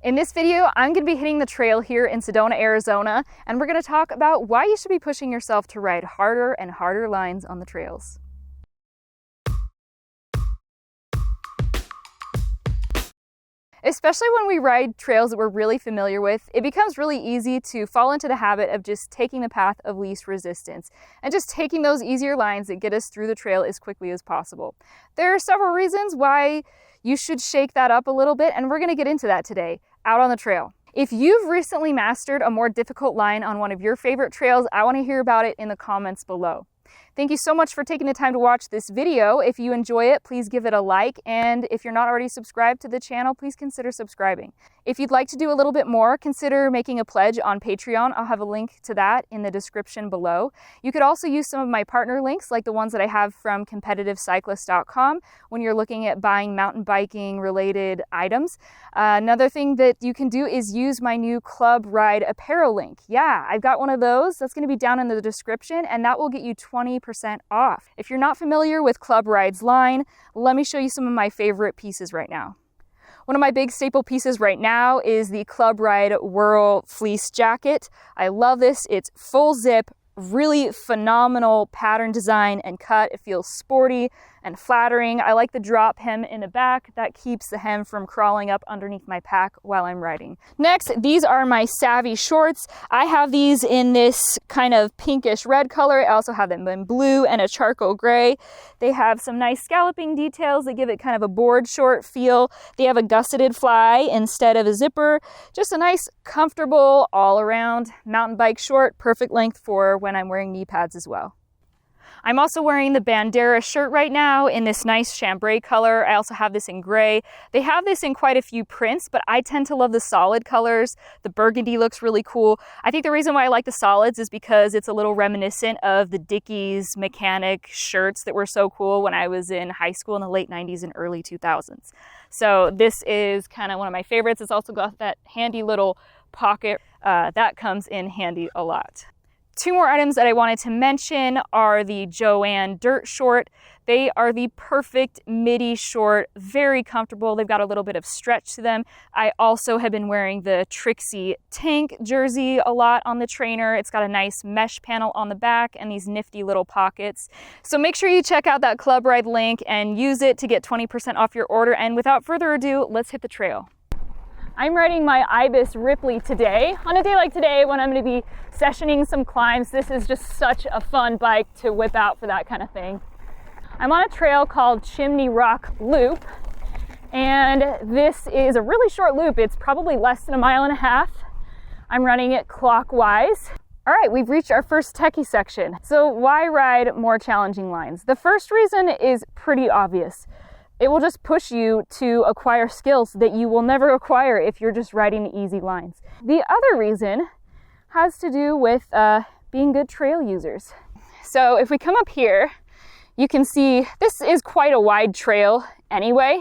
In this video, I'm going to be hitting the trail here in Sedona, Arizona, and we're going to talk about why you should be pushing yourself to ride harder and harder lines on the trails. Especially when we ride trails that we're really familiar with, it becomes really easy to fall into the habit of just taking the path of least resistance and just taking those easier lines that get us through the trail as quickly as possible. There are several reasons why you should shake that up a little bit, and we're going to get into that today out on the trail. If you've recently mastered a more difficult line on one of your favorite trails, I want to hear about it in the comments below. Thank you so much for taking the time to watch this video. If you enjoy it, please give it a like, and if you're not already subscribed to the channel, please consider subscribing. If you'd like to do a little bit more, consider making a pledge on Patreon. I'll have a link to that in the description below. You could also use some of my partner links, like the ones that I have from competitivecyclist.com when you're looking at buying mountain biking related items. Another thing that you can do is use my new Club Ride apparel link. Yeah, I've got one of those. That's going to be down in the description, and that will get you 20% off. If you're not familiar with Club Ride's line, let me show you some of my favorite pieces right now. One of my big staple pieces right now is the Club Ride Whirl fleece jacket. I love this. It's full zip, really phenomenal pattern design and cut. It feels sporty and flattering. I like the drop hem in the back. That keeps the hem from crawling up underneath my pack while I'm riding. Next, these are my Savvy shorts. I have these in this kind of pinkish red color. I also have them in blue and a charcoal gray. They have some nice scalloping details that give it kind of a board short feel. They have a gusseted fly instead of a zipper. Just a nice, comfortable, all-around mountain bike short, perfect length for when I'm wearing knee pads as well. I'm also wearing the Bandera shirt right now in this nice chambray color. I also have this in gray. They have this in quite a few prints, but I tend to love the solid colors. The burgundy looks really cool. I think the reason why I like the solids is because it's a little reminiscent of the Dickies mechanic shirts that were so cool when I was in high school in the late 90s and early 2000s. So this is kind of one of my favorites. It's also got that handy little pocket that comes in handy a lot. Two more items that I wanted to mention are the Joanne Dirt short. They are the perfect midi short, very comfortable. They've got a little bit of stretch to them. I also have been wearing the Trixie Tank jersey a lot on the trainer. It's got a nice mesh panel on the back and these nifty little pockets. So make sure you check out that Club Ride link and use it to get 20% off your order. And without further ado, let's hit the trail. I'm riding my Ibis Ripley today. On a day like today when I'm going to be sessioning some climbs, this is just such a fun bike to whip out for that kind of thing. I'm on a trail called Chimney Rock Loop, and this is a really short loop. It's probably less than a mile and a half. I'm running it clockwise. All right, we've reached our first techie section. So why ride more challenging lines? The first reason is pretty obvious. It will just push you to acquire skills that you will never acquire if you're just riding easy lines. The other reason has to do with being good trail users. So if we come up here, you can see this is quite a wide trail anyway.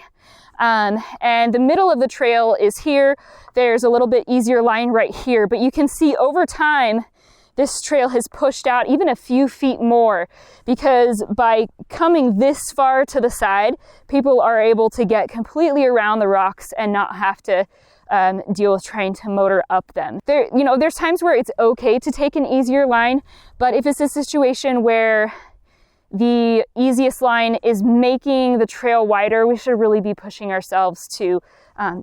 And the middle of the trail is here. There's a little bit easier line right here, but you can see over time, this trail has pushed out even a few feet more because by coming this far to the side, people are able to get completely around the rocks and not have to deal with trying to motor up them. There's times where it's okay to take an easier line, but if it's a situation where the easiest line is making the trail wider, we should really be pushing ourselves to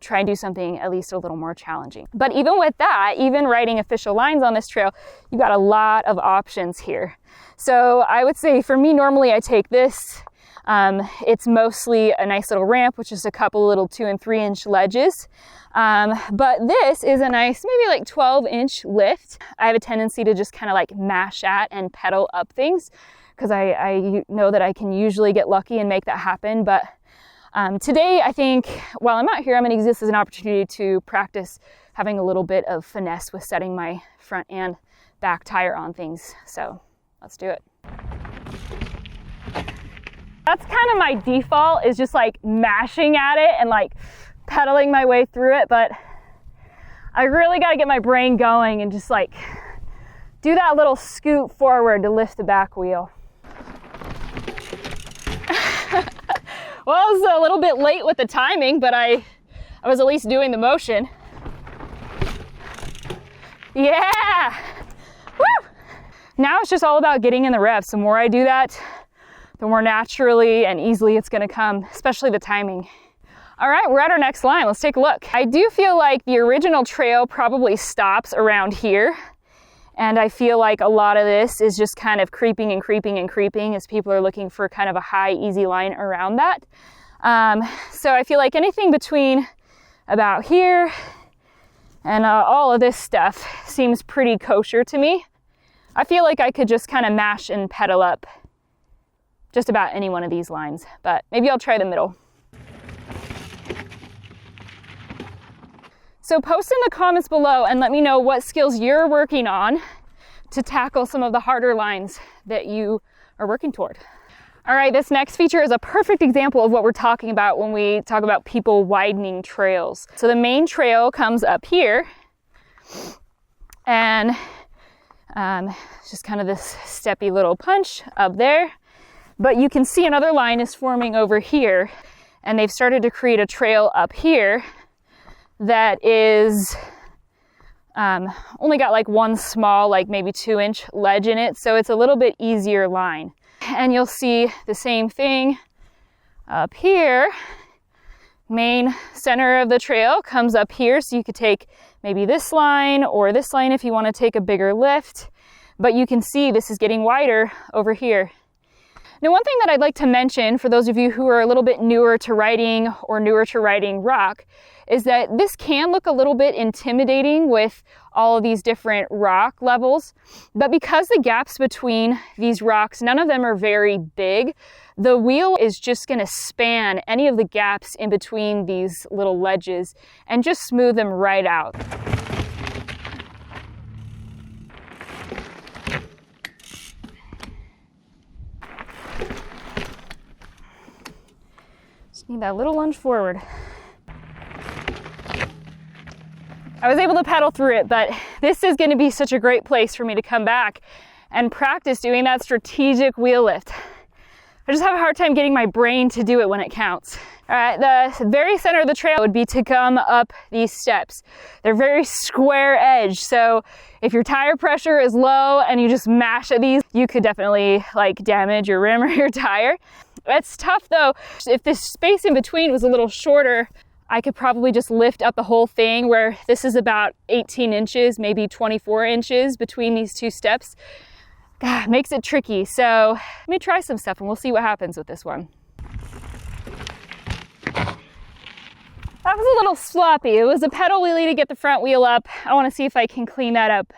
try and do something at least a little more challenging. But even with that, even riding official lines on this trail, you've got a lot of options here. So I would say for me, normally I take this. It's mostly a nice little ramp, which is a couple little 2 and 3 inch ledges. But this is a nice, maybe like 12-inch lift. I have a tendency to just kind of like mash at and pedal up things because I know that I can usually get lucky and make that happen. But today, I think while I'm out here, I'm going to use this as an opportunity to practice having a little bit of finesse with setting my front and back tire on things. So let's do it. That's kind of my default, is just like mashing at it and like pedaling my way through it. But I really got to get my brain going and just like do that little scoot forward to lift the back wheel. Well, I was a little bit late with the timing, but I was at least doing the motion. Yeah! Woo! Now it's just all about getting in the reps. The more I do that, the more naturally and easily it's gonna come, especially the timing. All right, we're at our next line. Let's take a look. I do feel like the original trail probably stops around here. And I feel like a lot of this is just kind of creeping and creeping and creeping as people are looking for kind of a high, easy line around that. So I feel like anything between about here and all of this stuff seems pretty kosher to me. I feel like I could just kind of mash and pedal up just about any one of these lines, but maybe I'll try the middle. So post in the comments below and let me know what skills you're working on to tackle some of the harder lines that you are working toward. All right, this next feature is a perfect example of what we're talking about when we talk about people widening trails. So the main trail comes up here, and it's just kind of this steppy little punch up there. But you can see another line is forming over here, and they've started to create a trail up here that is only got like one small, like maybe 2-inch ledge in it, so it's a little bit easier line. And you'll see the same thing up here. Main center of the trail comes up here, so you could take maybe this line or this line if you want to take a bigger lift, but you can see this is getting wider over here. Now, one thing that I'd like to mention for those of you who are a little bit newer to riding or newer to riding rock is that this can look a little bit intimidating with all of these different rock levels, but because the gaps between these rocks, none of them are very big, the wheel is just going to span any of the gaps in between these little ledges and just smooth them right out. Need that little lunge forward. I was able to pedal through it, but this is going to be such a great place for me to come back and practice doing that strategic wheel lift. I just have a hard time getting my brain to do it when it counts. All right, the very center of the trail would be to come up these steps. They're very square edge, so if your tire pressure is low and you just mash at these, you could definitely like damage your rim or your tire. It's tough though. If this space in between was a little shorter, I could probably just lift up the whole thing, where this is about 18 inches, maybe 24 inches between these two steps. God, makes it tricky. So let me try some stuff and we'll see what happens with this one. That was a little sloppy. It was a pedal wheelie to get the front wheel up. I want to see if I can clean that up.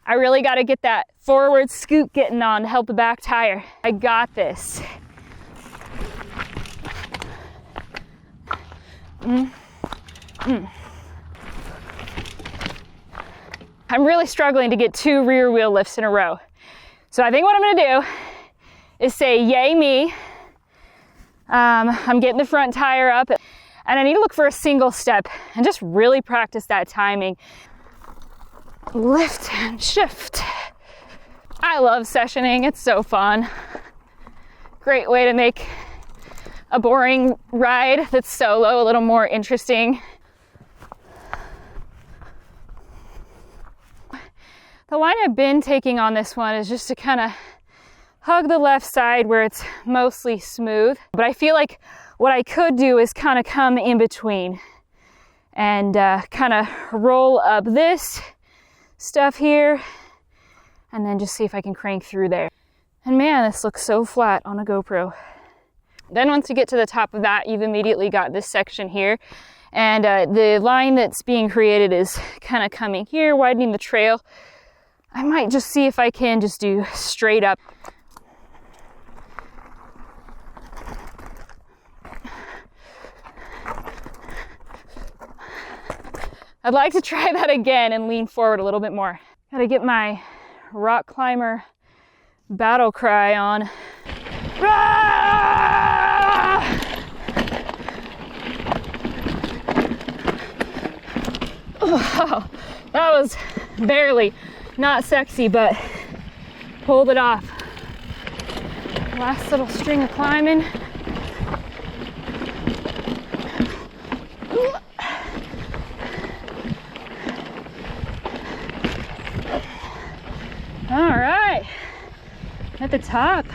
I really got to get that forward scoop getting on to help the back tire. I got this. I'm really struggling to get 2 rear wheel lifts in a row. So I think what I'm going to do is say, yay me. I'm getting the front tire up, and I need to look for a single step and just really practice that timing. Lift and shift. I love sessioning. It's so fun. Great way to make a boring ride that's solo a little more interesting. The line I've been taking on this one is just to kind of hug the left side where it's mostly smooth. But I feel like what I could do is kind of come in between and kind of roll up this stuff here and then just see if I can crank through there. And man, this looks so flat on a GoPro. Then once you get to the top of that, you've immediately got this section here. And the line that's being created is kind of coming here, widening the trail. I might just see if I can just do straight up. I'd like to try that again and lean forward a little bit more. Gotta get my rock climber battle cry on. Oh, that was barely, not sexy, but pulled it off. Last little string of climbing. at the top.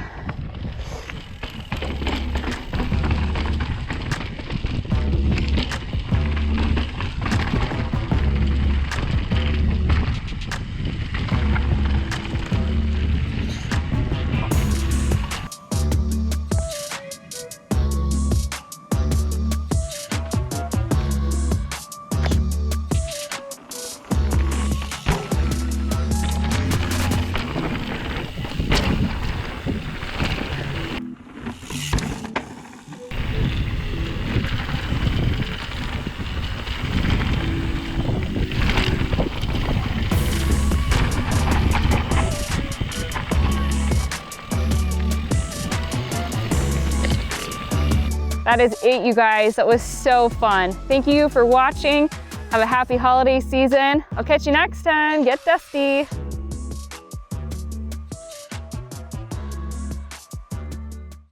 That is it, you guys. That was so fun. Thank you for watching. Have a happy holiday season. I'll catch you next time. Get dusty.